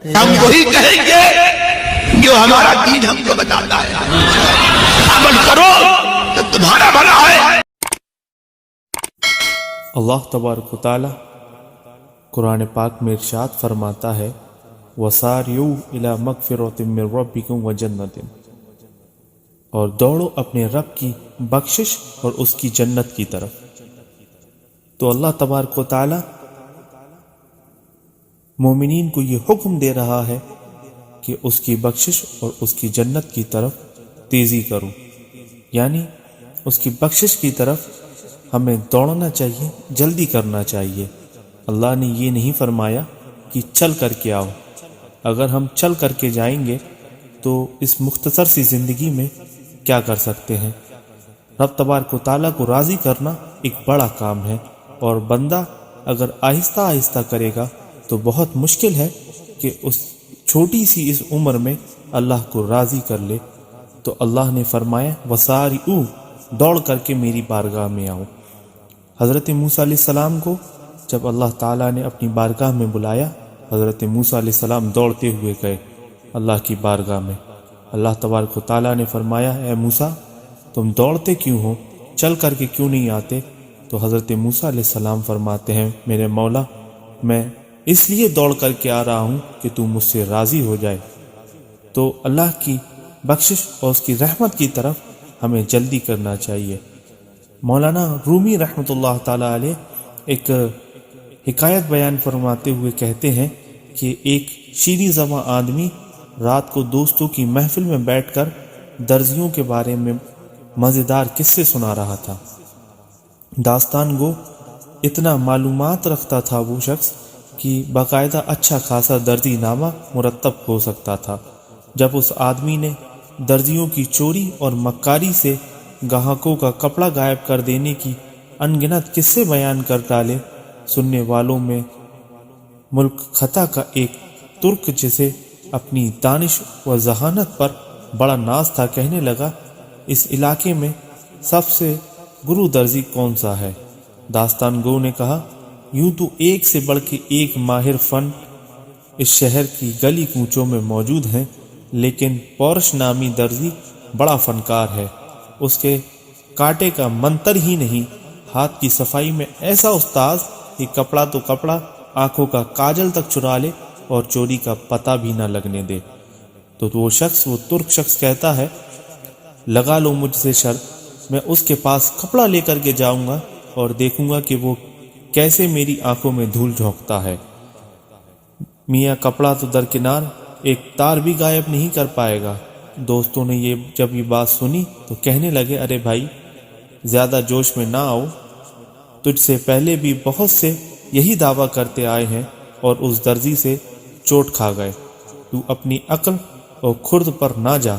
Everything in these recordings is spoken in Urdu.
ہم وہی کہیں گے جو ہمارا دین ہم کو بتاتا ہے، عمل کرو تو تمہارا بھلا ہے۔ اللہ تبارک و تعالی قرآن پاک میں ارشاد فرماتا ہے وَسَارِعُوا إِلَى مَغْفِرَةٍ مِّن رَبِّكُمْ وَجَنَّةٍ، اور دوڑو اپنے رب کی بخشش اور اس کی جنت کی طرف۔ تو اللہ تبارک و تعالی مومنین کو یہ حکم دے رہا ہے کہ اس کی بخشش اور اس کی جنت کی طرف تیزی کرو، یعنی اس کی بخشش کی طرف ہمیں دوڑنا چاہیے، جلدی کرنا چاہیے۔ اللہ نے یہ نہیں فرمایا کہ چل کر کے آؤ، اگر ہم چل کر کے جائیں گے تو اس مختصر سی زندگی میں کیا کر سکتے ہیں؟ رب تبارک و تعالیٰ کو راضی کرنا ایک بڑا کام ہے، اور بندہ اگر آہستہ آہستہ کرے گا تو بہت مشکل ہے کہ اس چھوٹی سی اس عمر میں اللہ کو راضی کر لے۔ تو اللہ نے فرمایا وَسَارِعُوا، دوڑ کر کے میری بارگاہ میں آؤ۔ حضرت موسیٰ علیہ السلام کو جب اللہ تعالیٰ نے اپنی بارگاہ میں بلایا، حضرت موسیٰ علیہ السلام دوڑتے ہوئے گئے اللہ کی بارگاہ میں۔ اللہ تبارک و تعالیٰ نے فرمایا اے موسیٰ تم دوڑتے کیوں ہو، چل کر کے کیوں نہیں آتے؟ تو حضرت موسیٰ علیہ السلام فرماتے ہیں میرے مولا میں اس لیے دوڑ کر کے آ رہا ہوں کہ تو مجھ سے راضی ہو جائے۔ تو اللہ کی بخشش اور اس کی رحمت کی طرف ہمیں جلدی کرنا چاہیے۔ مولانا رومی رحمۃ اللہ تعالی علیہ ایک حکایت بیان فرماتے ہوئے کہتے ہیں کہ ایک شیریں زباں آدمی رات کو دوستوں کی محفل میں بیٹھ کر درزیوں کے بارے میں مزیدار قصے سنا رہا تھا۔ داستان گو اتنا معلومات رکھتا تھا وہ شخص کہ باقاعدہ اچھا خاصا درزی نامہ مرتب ہو سکتا تھا۔ جب اس آدمی نے درزیوں کی چوری اور مکاری سے گاہکوں کا کپڑا غائب کر دینے کی انگنت قصے بیان کر ڈالے، سننے والوں میں ملک خطا کا ایک ترک جسے اپنی دانش و ذہانت پر بڑا ناز تھا کہنے لگا اس علاقے میں سب سے گرو درزی کون سا ہے؟ داستان گو نے کہا یوں تو ایک سے بڑھ کے ایک ماہر فن اس شہر کی گلی کوچوں میں موجود ہیں، لیکن پورش نامی درزی بڑا فنکار ہے، اس کے کاٹے کا منتر ہی نہیں، ہاتھ کی صفائی میں ایسا استاذ کہ کپڑا تو کپڑا آنکھوں کا کاجل تک چرا لے اور چوری کا پتہ بھی نہ لگنے دے۔ تو وہ ترک شخص کہتا ہے لگا لو مجھ سے شرط، میں اس کے پاس کپڑا لے کر کے جاؤں گا اور دیکھوں گا کہ وہ کیسے میری آنکھوں میں دھول جھونکتا ہے۔ میاں کپڑا تو درکنار، ایک تار بھی غائب نہیں کر پائے گا۔ دوستوں نے جب یہ بات سنی تو کہنے لگے ارے بھائی زیادہ جوش میں نہ آؤ، تجھ سے پہلے بھی بہت سے یہی دعویٰ کرتے آئے ہیں اور اس درزی سے چوٹ کھا گئے، تو اپنی عقل اور خرد پر نہ جا،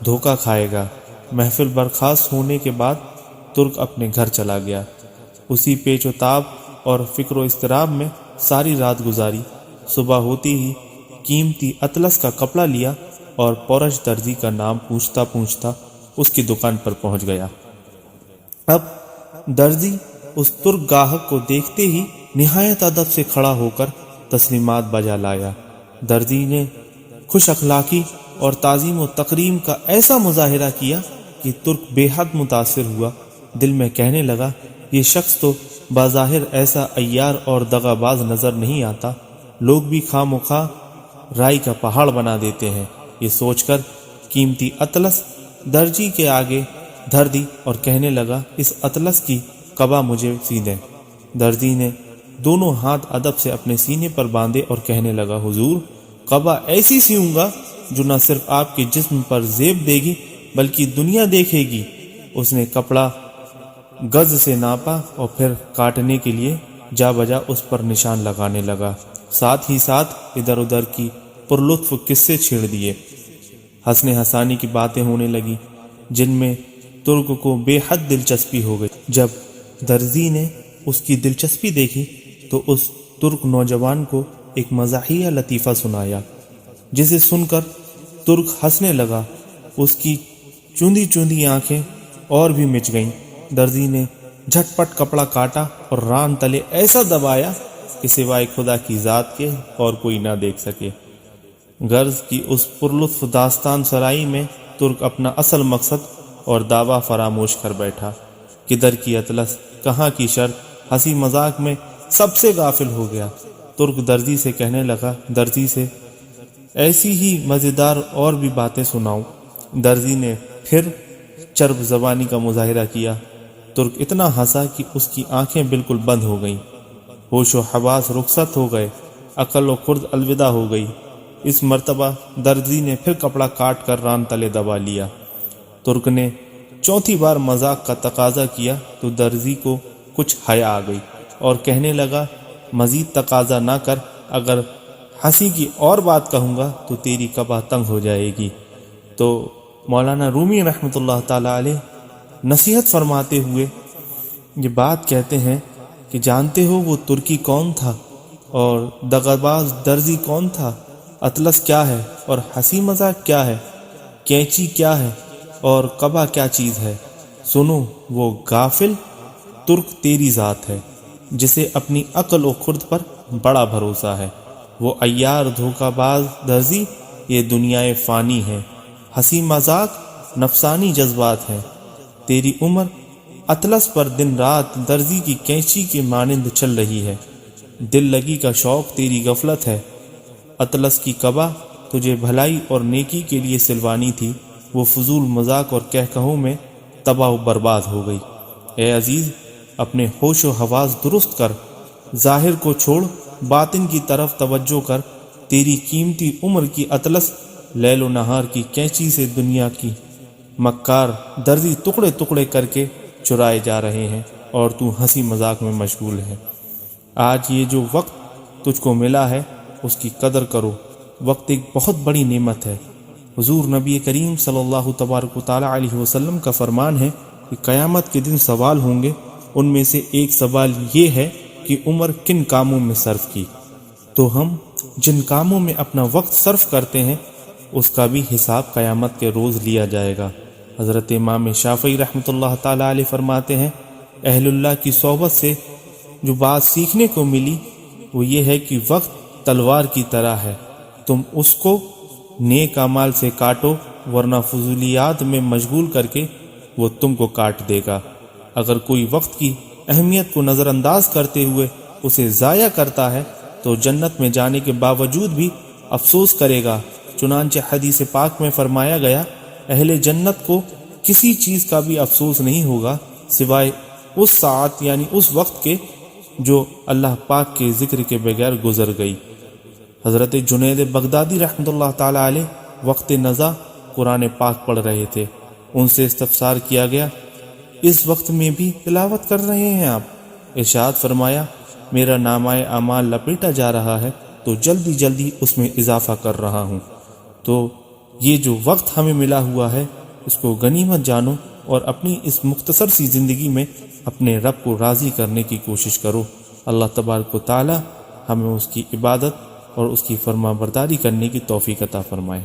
دھوکہ کھائے گا۔ محفل برخاست ہونے کے بعد ترک اپنے گھر چلا گیا، اسی پیچ و تاب اور فکر و اضطراب میں ساری رات گزاری۔ صبح ہوتی ہی قیمتی اطلس کا کپڑا لیا اور پورش درزی کا نام پوچھتا پوچھتا اس کی دکان پر پہنچ گیا۔ اب درزی اس ترک گاہک کو دیکھتے ہی نہایت ادب سے کھڑا ہو کر تسلیمات بجا لایا۔ درزی نے خوش اخلاقی اور تعظیم و تکریم کا ایسا مظاہرہ کیا کہ ترک بے حد متاثر ہوا، دل میں کہنے لگا یہ شخص تو بظاہر ایسا عیار اور دغا باز نظر نہیں آتا، لوگ بھی خواہ مخواہ رائی کا پہاڑ بنا دیتے ہیں۔ یہ سوچ کر قیمتی اطلس درزی کے آگے دھر دی اور کہنے لگا اس اطلس کی قبا مجھے سی دیں۔ درزی نے دونوں ہاتھ ادب سے اپنے سینے پر باندھے اور کہنے لگا حضور قبا ایسی سیوں گا جو نہ صرف آپ کے جسم پر زیب دے گی بلکہ دنیا دیکھے گی۔ اس نے کپڑا گز سے ناپا اور پھر کاٹنے کے لیے جا بجا اس پر نشان لگانے لگا، ساتھ ہی ساتھ ادھر ادھر کی پرلطف قصے چھیڑ دیے۔ ہنسنے ہنسانے کی باتیں ہونے لگی جن میں ترک کو بے حد دلچسپی ہو گئی۔ جب درزی نے اس کی دلچسپی دیکھی تو اس ترک نوجوان کو ایک مزاحیہ لطیفہ سنایا، جسے سن کر ترک ہنسنے لگا، اس کی چوندی چوندی آنکھیں اور بھی مچ گئیں۔ درزی نے جھٹ پٹ کپڑا کاٹا اور ران تلے ایسا دبایا کہ سوائے خدا کی ذات کے اور کوئی نہ دیکھ سکے۔ غرض کی اس پرلطف داستان سرائی میں ترک اپنا اصل مقصد اور دعویٰ فراموش کر بیٹھا۔ کدھر کی اطلس، کہاں کی شرط، ہنسی مذاق میں سب سے غافل ہو گیا۔ ترک درزی سے کہنے لگا، درزی سے ایسی ہی مزیدار اور بھی باتیں سناؤں۔ درزی نے پھر چرب زبانی کا مظاہرہ کیا۔ ترک اتنا ہنسا کہ اس کی آنکھیں بالکل بند ہو گئیں، ہوش و حواس رخصت ہو گئے، عقل و خرد الوداع ہو گئی۔ اس مرتبہ درزی نے پھر کپڑا کاٹ کر ران تلے دبا لیا۔ ترک نے چوتھی بار مذاق کا تقاضا کیا تو درزی کو کچھ حیا آ گئی اور کہنے لگا، مزید تقاضا نہ کر، اگر ہنسی کی اور بات کہوں گا تو تیری قبا تنگ ہو جائے گی۔ تو مولانا رومی رحمۃ اللہ تعالی علیہ نصیحت فرماتے ہوئے یہ بات کہتے ہیں کہ جانتے ہو وہ ترکی کون تھا اور دغاباز درزی کون تھا؟ اطلس کیا ہے اور ہنسی مذاق کیا ہے؟ کینچی کیا ہے اور قبا کیا چیز ہے؟ سنو، وہ غافل ترک تیری ذات ہے جسے اپنی عقل و خرد پر بڑا بھروسہ ہے۔ وہ عیار دھوکہ باز درزی یہ دنیا فانی ہے، ہنسی مذاق نفسانی جذبات ہے۔ تیری عمر اطلس پر دن رات درزی کی کینچی کے مانند چل رہی ہے۔ دل لگی کا شوق تیری غفلت ہے۔ اطلس کی قبا تجھے بھلائی اور نیکی کے لیے سلوانی تھی، وہ فضول مذاق اور کہکہوں میں تباہ و برباد ہو گئی۔ اے عزیز، اپنے ہوش و حواس درست کر، ظاہر کو چھوڑ، باطن کی طرف توجہ کر۔ تیری قیمتی عمر کی اطلس لیل و نہار کی کینچی سے دنیا کی مکار درزی ٹکڑے ٹکڑے کر کے چرائے جا رہے ہیں اور تو ہنسی مذاق میں مشغول ہے۔ آج یہ جو وقت تجھ کو ملا ہے اس کی قدر کرو۔ وقت ایک بہت بڑی نعمت ہے۔ حضور نبی کریم صلی اللہ تبارک و تعالی علیہ وسلم کا فرمان ہے کہ قیامت کے دن سوال ہوں گے، ان میں سے ایک سوال یہ ہے کہ عمر کن کاموں میں صرف کی؟ تو ہم جن کاموں میں اپنا وقت صرف کرتے ہیں اس کا بھی حساب قیامت کے روز لیا جائے گا۔ حضرت امام شافعی رحمۃ اللہ تعالی علیہ فرماتے ہیں، اہل اللہ کی صحبت سے جو بات سیکھنے کو ملی وہ یہ ہے کہ وقت تلوار کی طرح ہے، تم اس کو نیک اعمال سے کاٹو ورنہ فضولیات میں مشغول کر کے وہ تم کو کاٹ دے گا۔ اگر کوئی وقت کی اہمیت کو نظر انداز کرتے ہوئے اسے ضائع کرتا ہے تو جنت میں جانے کے باوجود بھی افسوس کرے گا۔ چنانچہ حدیث پاک میں فرمایا گیا، اہل جنت کو کسی چیز کا بھی افسوس نہیں ہوگا سوائے اس ساعت یعنی اس وقت کے جو اللہ پاک کے ذکر کے بغیر گزر گئی۔ حضرت جنید بغدادی رحمۃ اللہ تعالی علیہ وقت نزا قرآن پاک پڑھ رہے تھے۔ ان سے استفسار کیا گیا، اس وقت میں بھی تلاوت کر رہے ہیں آپ؟ ارشاد فرمایا، میرا نامہ اعمال لپیٹا جا رہا ہے تو جلدی جلدی اس میں اضافہ کر رہا ہوں۔ تو یہ جو وقت ہمیں ملا ہوا ہے اس کو غنیمت جانو اور اپنی اس مختصر سی زندگی میں اپنے رب کو راضی کرنے کی کوشش کرو۔ اللہ تبارک و تعالی ہمیں اس کی عبادت اور اس کی فرما برداری کرنے کی توفیق عطا فرمائے۔